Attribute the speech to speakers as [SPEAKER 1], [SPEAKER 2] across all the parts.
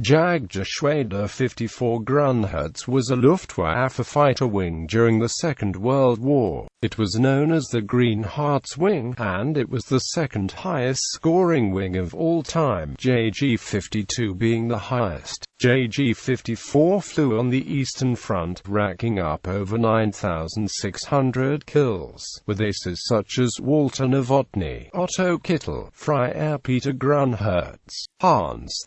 [SPEAKER 1] Jagdgeschwader 54 Grünherz was a Luftwaffe fighter wing during the Second World War. It was known as the Grünherz wing, and it was the second highest scoring wing of all time, JG-52 being the highest. JG-54 flew on the Eastern Front, racking up over 9,600 kills, with aces such as Walter Nowotny, Otto Kittel, Freiherr Peter Grunhertz,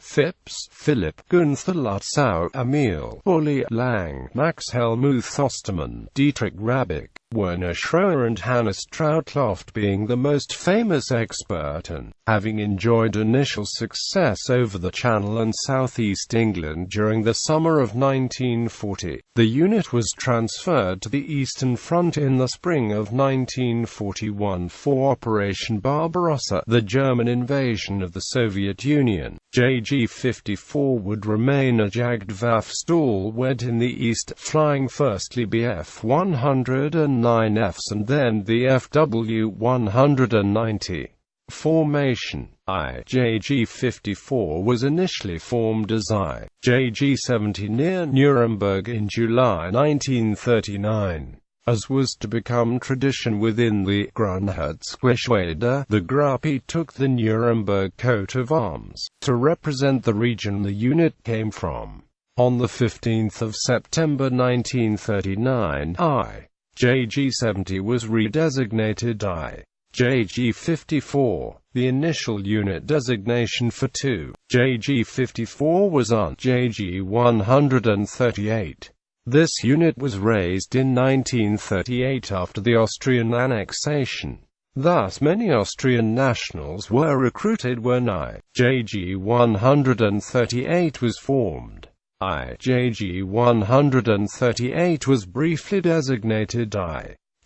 [SPEAKER 1] Phips, Philipp, Gunther Lutzow, Emil, Lang, Max-Hellmuth Ostermann, Dietrich Hrabak, Werner, Schroer and highest Trautloft being the most famous expert, and having enjoyed initial success over the Channel and southeast England during the summer of 1940. The unit was transferred to the Eastern Front in the spring of 1941 for Operation Barbarossa, the German invasion of the Soviet Union. JG-54 would remain a Jagdwaffe stalwart in the East, flying firstly Bf-109Fs and then the FW-190. Formation: JG-54 was initially formed as JG-70 near Nuremberg in July 1939. As was to become tradition within the Jagdgeschwader, the Gruppe took the Nuremberg coat of arms, to represent the region the unit came from. On 15 September 1939, JG-70 was redesignated JG-54, the initial unit designation for JG-54 was JG-138. This unit was raised in 1938 after the Austrian annexation. Thus many Austrian nationals were recruited when JG-138 was formed. JG-138 was briefly designated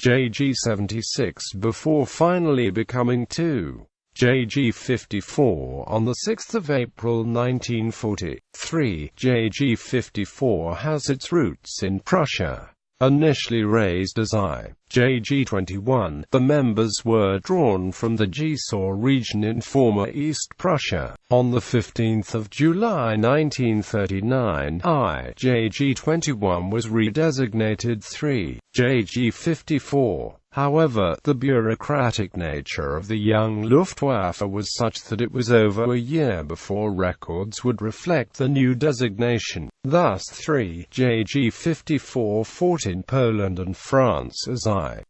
[SPEAKER 1] JG-76 before finally becoming JG-54 on 6 April 1943. JG-54 has its roots in Prussia. Initially raised as JG-21, the members were drawn from the Gießau region in former East Prussia. On 15 July 1939, JG-21 was redesignated JG-54. However, the bureaucratic nature of the young Luftwaffe was such that it was over a year before records would reflect the new designation. Thus JG-54 fought in Poland and France as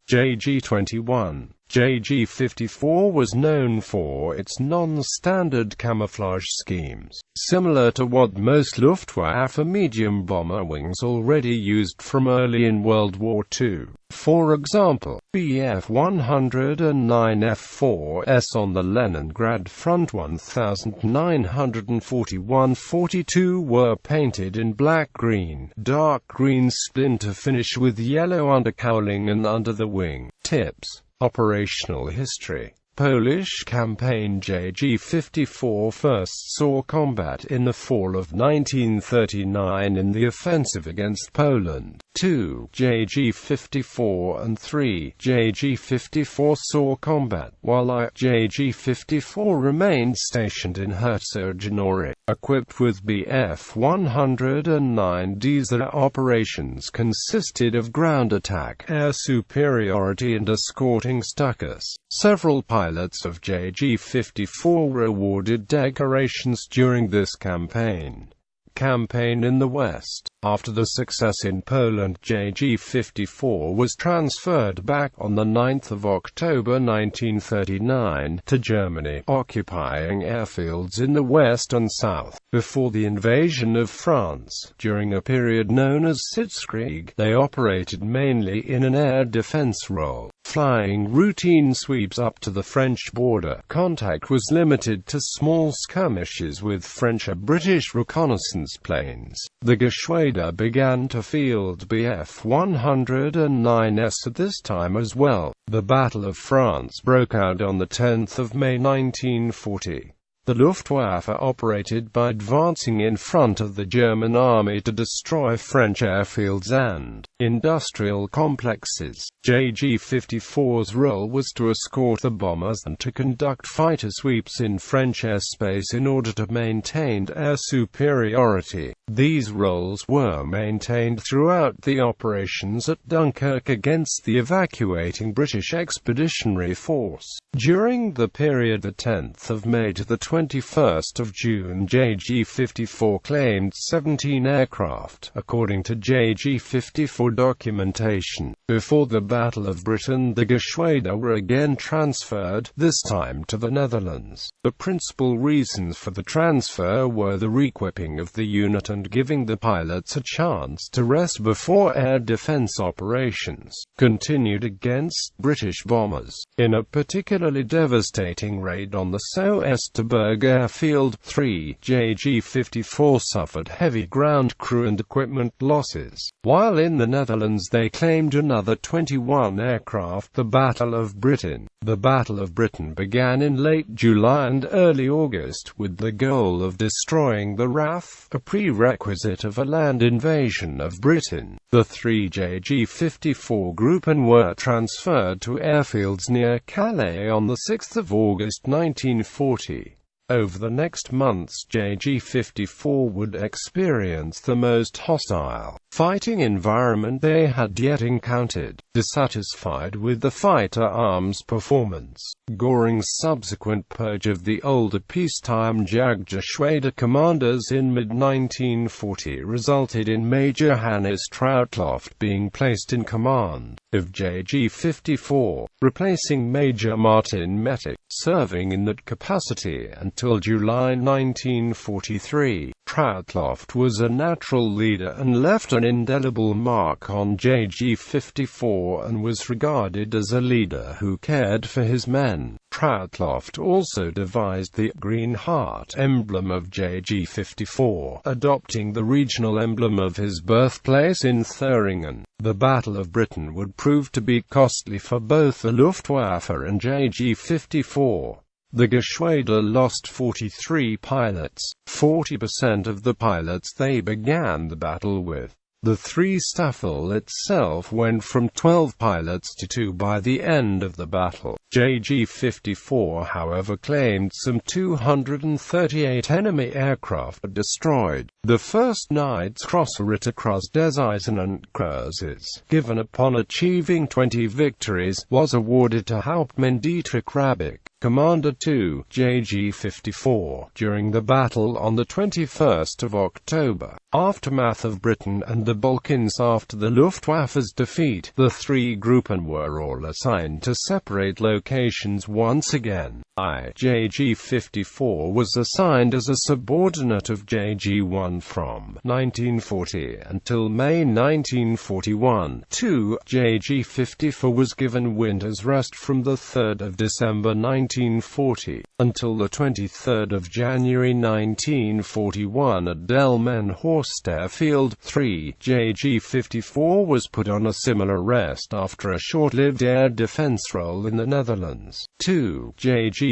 [SPEAKER 1] JG-21. JG-54 was known for its non-standard camouflage schemes, similar to what most Luftwaffe medium bomber wings already used from early in World War II. For example, Bf-109 F-4S on the Leningrad front 1941-42 were painted in black-green, dark green splinter finish with yellow undercowling and under the wing tips. Operational history: Polish campaign. JG-54 first saw combat in the fall of 1939 in the offensive against Poland. 2. JG-54 and 3. JG-54 saw combat, while JG-54 remained stationed in Herzogenaurach. Equipped with Bf-109Ds, their operations consisted of ground attack, air superiority and escorting Stukas. Several pilots of JG-54 were awarded decorations during this campaign. Campaign in the West. After the success in Poland, JG-54 was transferred back on 9 October 1939 to Germany, occupying airfields in the west and south. Before the invasion of France, during a period known as Sitzkrieg, they operated mainly in an air defense role, flying routine sweeps up to the French border. Contact was limited to small skirmishes with French or British reconnaissance planes. The Geschwader began to field Bf-109s at this time as well. The Battle of France broke out on 10 May 1940. The Luftwaffe operated by advancing in front of the German army to destroy French airfields and industrial complexes. JG-54's role was to escort the bombers and to conduct fighter sweeps in French airspace in order to maintain air superiority. These roles were maintained throughout the operations at Dunkirk against the evacuating British Expeditionary Force. During the period the 10th of May to the 21st of June, JG-54 claimed 17 aircraft, according to JG-54 documentation. Before the Battle of Britain, the Geschwader were again transferred, this time to the Netherlands. The principal reasons for the transfer were the re-equipping of the unit and giving the pilots a chance to rest before air defense operations continued against British bombers. In a particularly devastating raid on the Soesterberg airfield, 3 JG-54 suffered heavy ground crew and equipment losses, while in the Netherlands they claimed another 21 aircraft. The Battle of Britain. The Battle of Britain began in late July and early August, with the goal of destroying the RAF, a prerequisite of a land invasion of Britain. The 3 JG-54 Gruppen were transferred to airfields near Calais on 6 August 1940. Over the next months, JG-54 would experience the most hostile fighting environment they had yet encountered. Dissatisfied with the fighter arms performance, Göring's subsequent purge of the older peacetime Jagdgeschwader commanders in mid-1940 resulted in Major Hannes Trautloft being placed in command of JG-54, replacing Major Martin Mettick, serving in that capacity until July 1943. Trautloft was a natural leader and left an indelible mark on JG-54 and was regarded as a leader who cared for his men. Trautloft also devised the green heart emblem of JG-54, adopting the regional emblem of his birthplace in Thüringen. The Battle of Britain would prove to be costly for both the Luftwaffe and JG-54. The Geschwader lost 43 pilots, 40% of the pilots they began the battle with. The 3 Staffel itself went from 12 pilots to 2 by the end of the battle. JG-54 however claimed some 238 enemy aircraft destroyed. The first Knight's Crosser across des Eisenkreuses, given upon achieving 20 victories, was awarded to Hauptmann Dietrich Hrabak, Commander 2, JG-54, during the battle on 21 October. Aftermath of Britain and the Balkans. After the Luftwaffe's defeat, the 3 Gruppen were all assigned to separate locations once again. JG-54 was assigned as a subordinate of JG-1 from 1940 until May 1941. 2 JG-54 was given winter's rest from 3 December 1940 until 23 January 1941 at Delmenhorst Airfield. 3 JG-54 was put on a similar rest after a short-lived air defense role in the Netherlands. 2 JG-54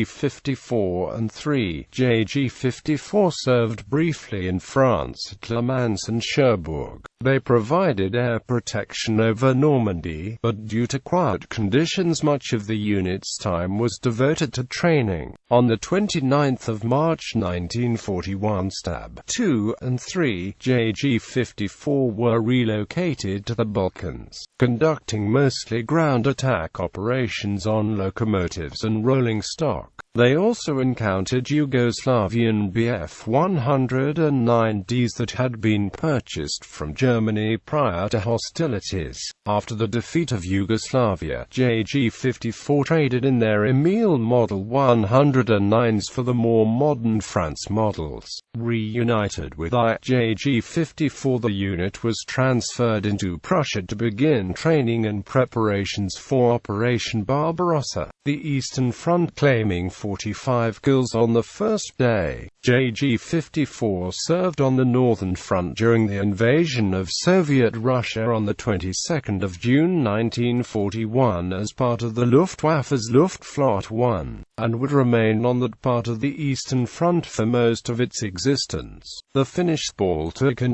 [SPEAKER 1] and 3 JG-54 served briefly in France at Le Mans and Cherbourg. They provided air protection over Normandy, but due to quiet conditions much of the unit's time was devoted to training. On 29 March 1941 Stab 2 and 3 JG-54 were relocated to the Balkans, conducting mostly ground attack operations on locomotives and rolling stock. They also encountered Yugoslavian Bf-109Ds that had been purchased from Germany prior to hostilities. After the defeat of Yugoslavia, JG-54 traded in their Emil Model 109s for the more modern France models. Reunited with JG-54, the unit was transferred into Prussia to begin training and preparations for Operation Barbarossa, the Eastern Front claiming 45 kills on the first day. JG-54 served on the Northern Front during the invasion of Soviet Russia on the 22nd of June 1941 as part of the Luftwaffe's Luftflotte 1, and would remain on that part of the Eastern Front for most of its existence. The Finnish Baltic and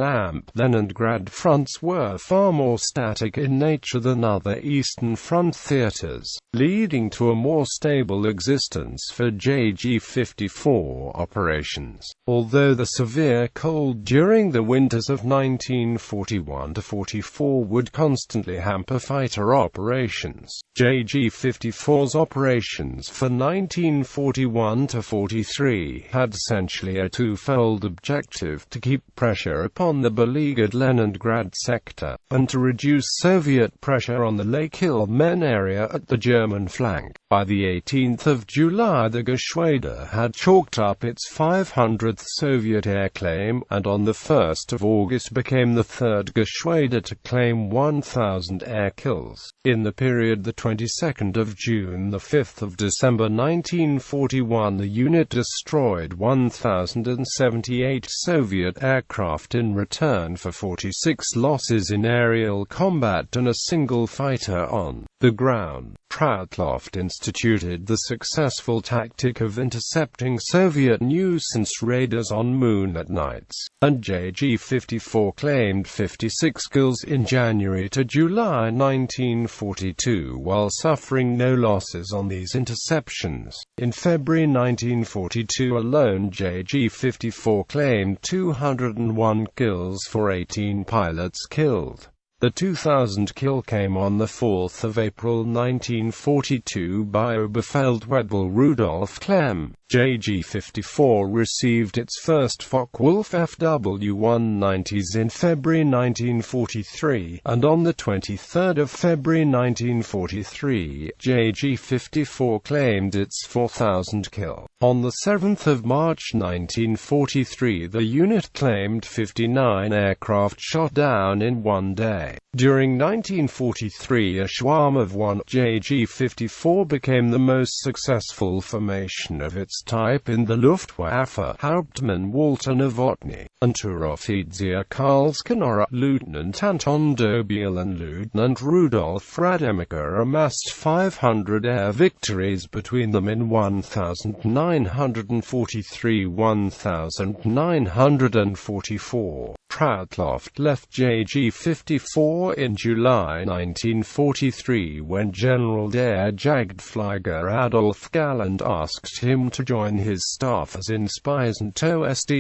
[SPEAKER 1] Leningrad fronts were far more static in nature than other Eastern Front theaters, leading to a more stable existence for JG-54 operations. Although the severe cold during the winters of 1941–44 would constantly hamper fighter operations, JG-54's operations for 1941–43 had essentially a twofold objective: to keep pressure upon the beleaguered Leningrad sector, and to reduce Soviet pressure on the Lake Hill-Men area at the German flank. By the 18th of July the Geschwader had chalked up its 500th Soviet air claim, and on the 1st of August became the third Geschwader to claim 1,000 air kills. In the period the 22nd of June the 5th of December 1941 the unit destroyed 1,078 Soviet aircraft in return for 46 losses in aerial combat and a single fighter on the ground. Trautloft instituted the successful tactic of intercepting Soviet nuisance raiders on moonlit nights, and JG-54 claimed 56 kills in January to July 1942 while suffering no losses on these interceptions. In February 1942 alone JG-54 claimed 201 kills for 18 pilots killed. The 2,000th kill came on the 4th of April 1942 by Oberfeldwebel Rudolf Klemm. JG-54 received its first Focke-Wulf FW-190s in February 1943, and on the 23rd of February 1943, JG-54 claimed its 4,000th kill. On the 7th of March 1943 the unit claimed 59 aircraft shot down in one day. During 1943 a swarm of one JG-54 became the most successful formation of its type in the Luftwaffe. Hauptmann Walter Nowotny, Unteroffizier Karlskonora, Lieutenant Anton Dobiel and Lieutenant Rudolf Rademacher amassed 500 air victories between them in 1943–1944. Trautloft left JG-54 in July 1943 when General der Jagdgeschwader Adolf Galland asked him to join his staff as in Speisentost.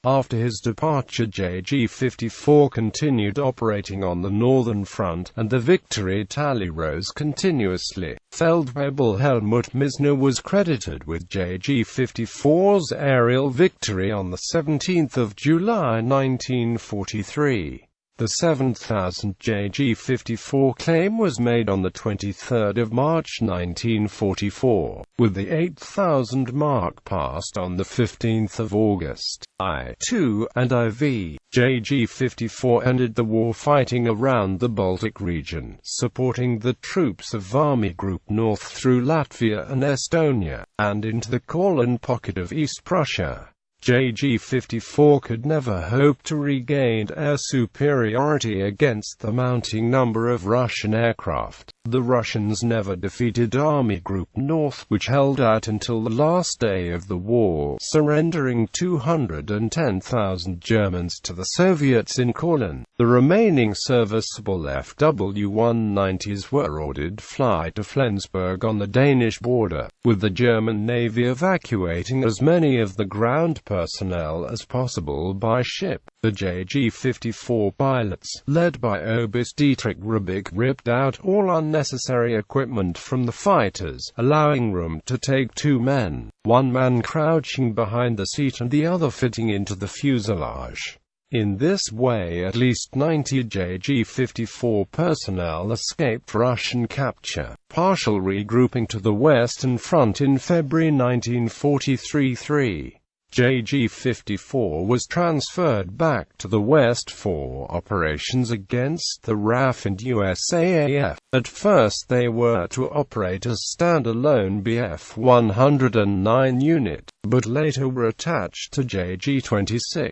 [SPEAKER 1] After his departure JG-54 continued operating on the Northern Front, and the victory tally rose continuously. Feldwebel Helmut Misner was credited with JG-54's aerial victory on the 17th of July 1943. The 7,000th JG-54 claim was made on the 23rd of March 1944, with the 8,000 mark passed on the 15th of August. I-2 and IV. JG-54 ended the war fighting around the Baltic region, supporting the troops of Army Group North through Latvia and Estonia, and into the Courland pocket of East Prussia. JG-54 could never hope to regain air superiority against the mounting number of Russian aircraft. The Russians never defeated Army Group North, which held out until the last day of the war, surrendering 210,000 Germans to the Soviets in Courland. The remaining serviceable FW-190s were ordered fly to Flensburg on the Danish border, with the German Navy evacuating as many of the ground personnel as possible by ship. The JG-54 pilots, led by Oberst Dietrich Hrabak, ripped out all unnecessary equipment from the fighters, allowing room to take two men, one man crouching behind the seat and the other fitting into the fuselage. In this way at least 90 JG-54 personnel escaped Russian capture. Partial regrouping to the Western Front in February 1943. JG-54 was transferred back to the West for operations against the RAF and USAAF. At first they were to operate as standalone Bf-109 unit, but later were attached to JG-26.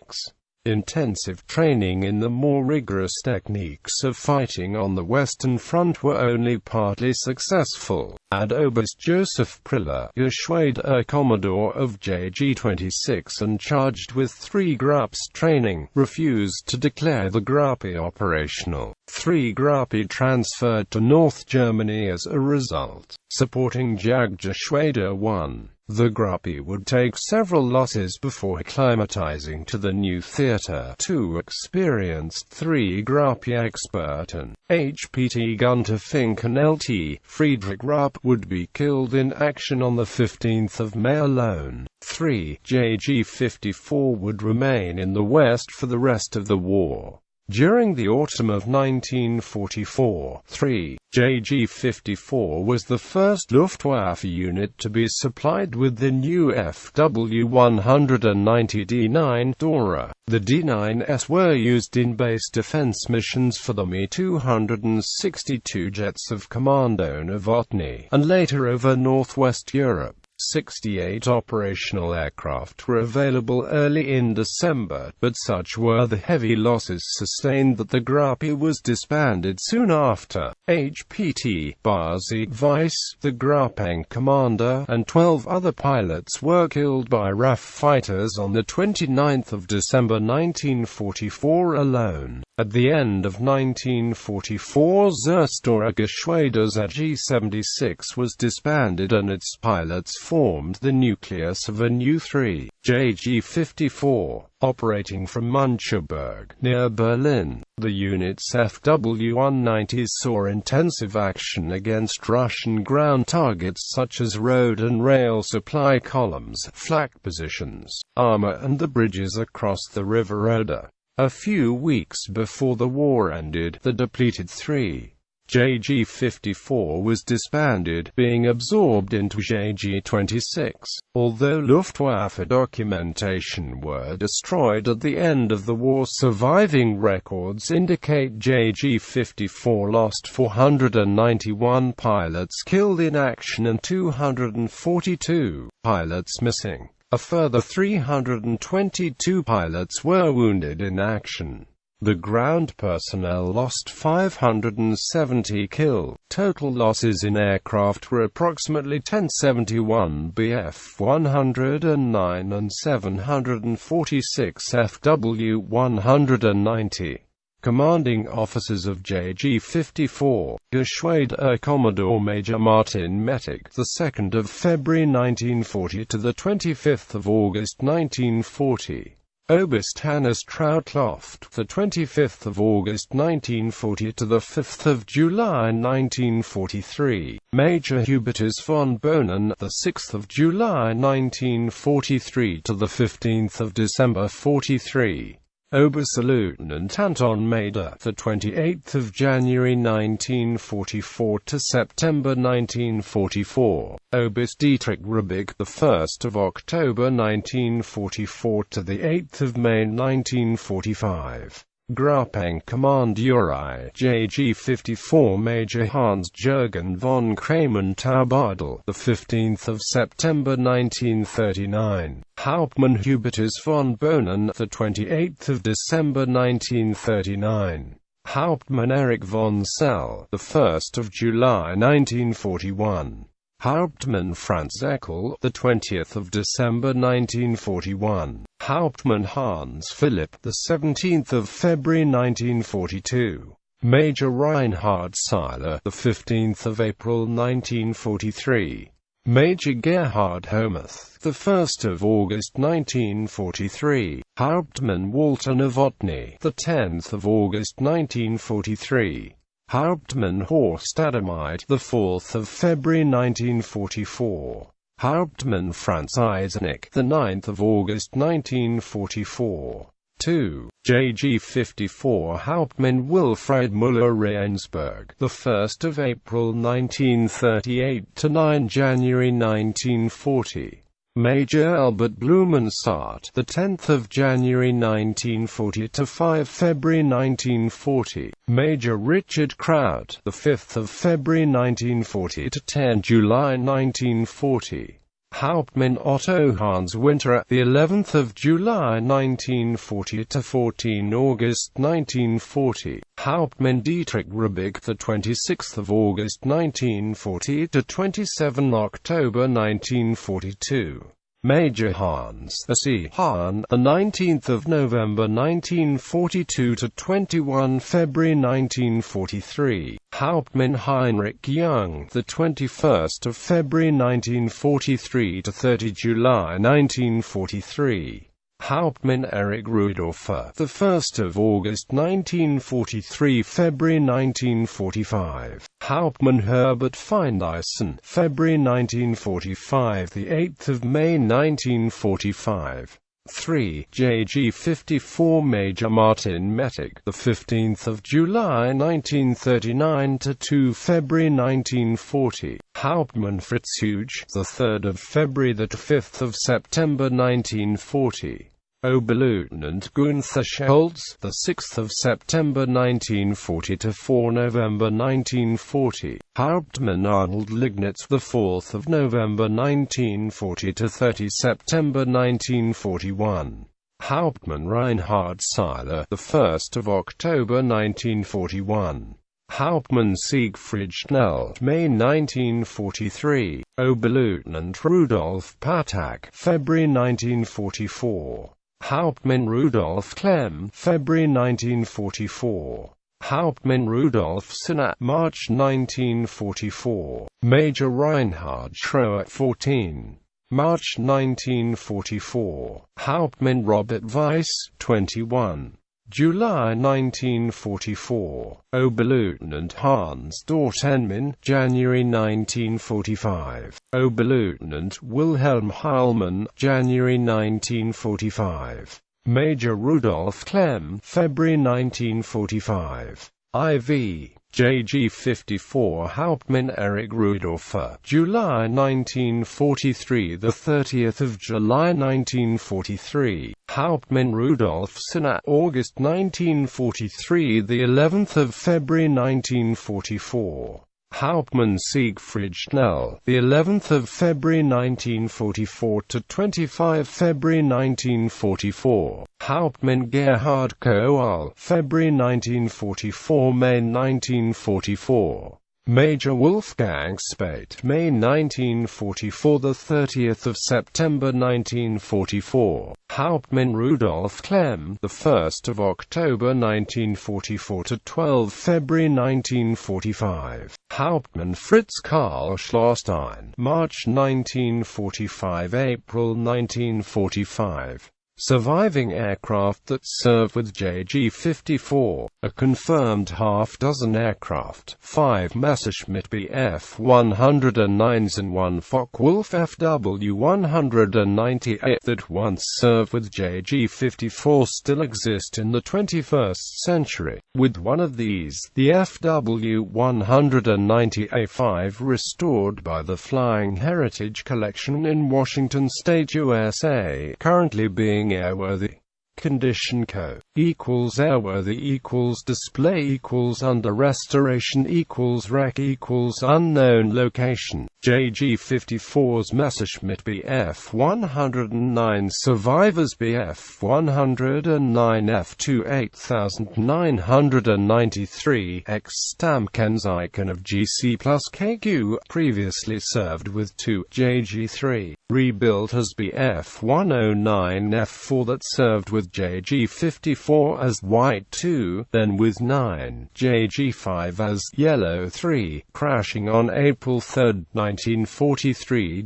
[SPEAKER 1] Intensive training in the more rigorous techniques of fighting on the Western Front were only partly successful, and Oberst Joseph Priller, Geschwader Commodore of JG-26 and charged with 3 Grupps training, refused to declare the Gruppe operational. 3 Gruppi transferred to North Germany as a result, supporting Jagdgeschwader 1. The Gruppi would take several losses before acclimatizing to the new theater. 2 experienced 3 Gruppi Experten.HPT Gunther Fink and LT Friedrich Rupp would be killed in action on the 15th of May alone. 3 JG-54 would remain in the West for the rest of the war. During the autumn of 1944, 3 JG-54 was the first Luftwaffe unit to be supplied with the new FW-190 D9 Dora. The D9s were used in base defense missions for the Me-262 jets of Commando Nowotny, and later over Northwest Europe. 68 operational aircraft were available early in December, but such were the heavy losses sustained that the Gruppi was disbanded soon after. HPT Basi Weiss, the Gruppe commander, and 12 other pilots were killed by RAF fighters on the 29th of December 1944 alone. At the end of 1944, Zerstörer Geschwader ZG-76 was disbanded and its pilots formed the nucleus of a new 3 JG-54, operating from Müncheberg, near Berlin. The unit's FW-190s saw intensive action against Russian ground targets such as road and rail supply columns, flak positions, armor and the bridges across the River Oder. A few weeks before the war ended, the depleted 3 JG-54 was disbanded, being absorbed into JG-26. Although Luftwaffe documentation were destroyed at the end of the war, surviving records indicate JG-54 lost 491 pilots killed in action and 242 pilots missing. A further 322 pilots were wounded in action. The ground personnel lost 570 killed. Total losses in aircraft were approximately 1071 Bf-109 and 746 FW-190. Commanding officers of JG-54, Geschwader Commodore Major Martin Mettig, the 2nd of February 1940 to the 25th of August 1940. Oberst Hannes Trautloft, the 25th of August 1940 to the 5th of July 1943. Major Hubertus von Bohnen, the 6th of July 1943 to the 15th of December 43. Oberstleutnant Anton Mader, the 28th of January 1944 to September 1944. Oberst Dietrich Hrabak, the 1st of October 1944 to the 8th of May 1945. Gruppenkommandeur JG-54 Major Hans-Jürgen von Kramen-Taubadel, the 15th of September 1939. Hauptmann Hubertus von Bohnen, the 28th of December 1939. Hauptmann Erich von Sell, the 1st of July 1941. Hauptmann Franz Eckel, the 20th of December 1941. Hauptmann Hans Philipp, the 17th of February 1942. Major Reinhard Seiler, the 15th of April 1943. Major Gerhard Homuth, the 1st of August 1943. Hauptmann Walter Nowotny, the 10th of August 1943. Hauptmann Horst Adamite, the 4th of February 1944. Hauptmann Franz Eisenach, the 9th of August 1944. 2. JG-54 Hauptmann Wilfried Müller-Reinsberg, the 1st of April 1938 to 9 January 1940. Major Albert Blumensaat, the 10th of January 1940 to 5 February 1940. Major Richard Kraut, the 5th of February 1940 to 10 July 1940. Hauptmann Otto Hans Winter, the 11th of July 1940 to 14 August 1940. Hauptmann Dietrich Hrabak, the 26th of August 1940 to 27 October 1942. Major Hans S.E. Hahn, the 19th of November 1942 to 21 February 1943. Hauptmann Heinrich Young, the 21st of February 1943 to 30 July 1943. Hauptmann Erich Rudolfer, the 1st of August 1943 February 1945. Hauptmann Herbert Feindeisen, February 1945 the 8th of May 1945. 3. JG 54 Major Martin Mettig, the 15th of July 1939 to 2 February 1940. Hauptmann Fritz Huge, the 3rd of February to 5th of September 1940. Oberleutnant Gunther Schultz, the 6th of September 1940 to 4 November 1940. Hauptmann Arnold Lignitz, the 4th of November 1940 to 30 September 1941. Hauptmann Reinhard Seiler, the 1st of October 1941. Hauptmann Siegfried Schnell, May 1943. Oberleutnant Rudolf Patak, February 1944. Hauptmann Rudolf Klemm, February 1944. Hauptmann Rudolf Sinat, March 1944. Major Reinhard Schroer, 14. March 1944. Hauptmann Robert Weiss, 21. July 1944. Oberleutnant Hans Dortenmann, January 1945. Oberleutnant Wilhelm Heilmann, January 1945. Major Rudolf Klemm, February 1945. IV. JG 54 Hauptmann Erich Rudolfer, July 1943 the 30th of July 1943. Hauptmann Rudolf Sinat, August 1943 the 11th of February 1944. Hauptmann Siegfried Schnell, the 11th of February 1944 to 25 February 1944. Hauptmann Gerhard Kohl, February 1944 May 1944. Major Wolfgang Spate, May 1944 the 30th of September 1944. Hauptmann Rudolf Klemm, the 1st of October 1944 to 12 February 1945. Hauptmann Fritz Karl Schlosstein, March 1945 April 1945. Surviving aircraft that served with JG-54, a confirmed half-dozen aircraft, 5 Messerschmitt Bf-109s and 1 Focke-Wulf FW-198 that once served with JG-54 still exist in the 21st century. With one of these, the FW-190A5 restored by the Flying Heritage Collection in Washington State, USA, currently being airworthy. Condition Co. equals airworthy equals display equals under restoration equals wreck equals unknown location. JG-54's Messerschmitt Bf-109 survivors Bf-109 F-2 8993 X stamp Kennzeichen of GC plus KQ, previously served with 2 JG-3, rebuilt as Bf-109 F-4 that served with JG-54 as White 2, then with 9 JG-5 as Yellow 3, crashing on April 3, 1943.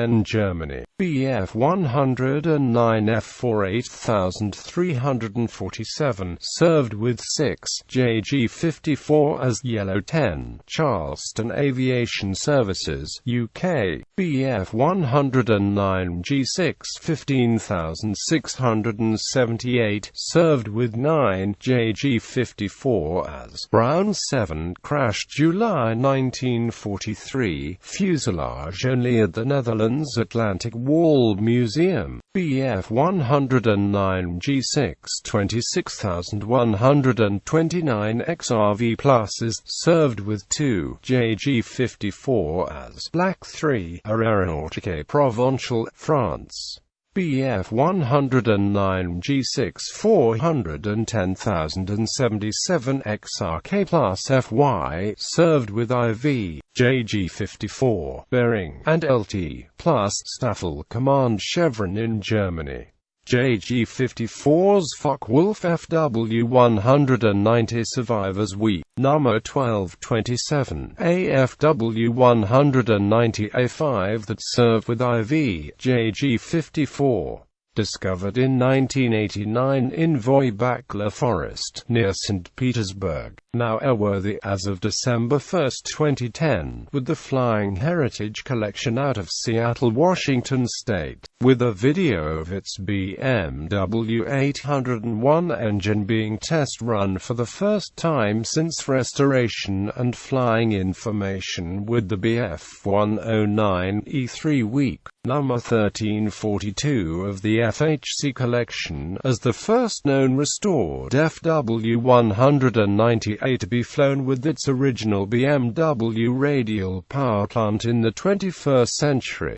[SPEAKER 1] In Germany, Bf-109 F-4 8347 served with 6 JG-54 as Yellow 10. Charleston Aviation Services, UK, Bf-109 G6 15600 1978, served with 9JG-54 as Brown 7, crashed July 1943, fuselage only at the Netherlands Atlantic Wall Museum. Bf 109 G6 26129 XRV Pluses, served with 2 JG-54 as Black 3, Aéronautique Provençale, France. Bf 109 G6 410077 XRK plus FY, served with IV, JG-54, Bering, and LT, plus Staffel Command Chevron in Germany. JG-54's Focke-Wulf FW 190 Survivors Week, number 1227, AFW 190 A5 that served with IV, JG-54. Discovered in 1989 in Voibachler Forest, near St. Petersburg, now airworthy as of December 1, 2010, with the Flying Heritage Collection out of Seattle, Washington State, with a video of its BMW 801 engine being test run for the first time since restoration, and flying information with the Bf 109 E3 week, number 1342 of the FHC collection, as the first known restored FW 198 to be flown with its original BMW radial power plant in the 21st century.